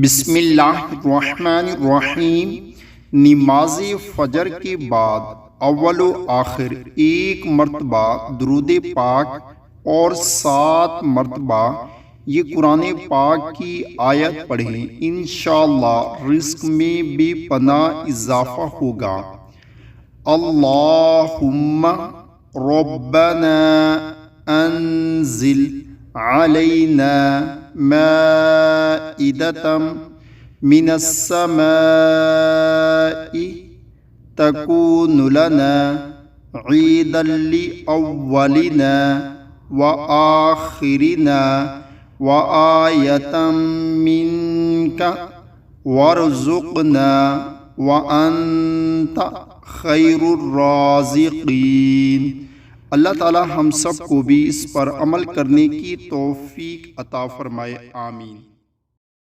بسم اللہ الرحمن الرحیم۔ نماز فجر کے بعد اول و آخر ایک مرتبہ درود پاک اور 7 مرتبہ یہ قرآن پاک کی آیت پڑھیں، انشاءاللہ رزق میں بے پناہ اضافہ ہوگا۔ اللہم ربنا انزل علینا مائدة من السماء تكون لنا عيدا لأولنا وآخرنا وآية منك وارزقنا وأنت خیر الرازقین۔ اللہ تعالی ہم سب کو بھی اس پر عمل کرنے کی توفیق عطا فرمائے، آمین۔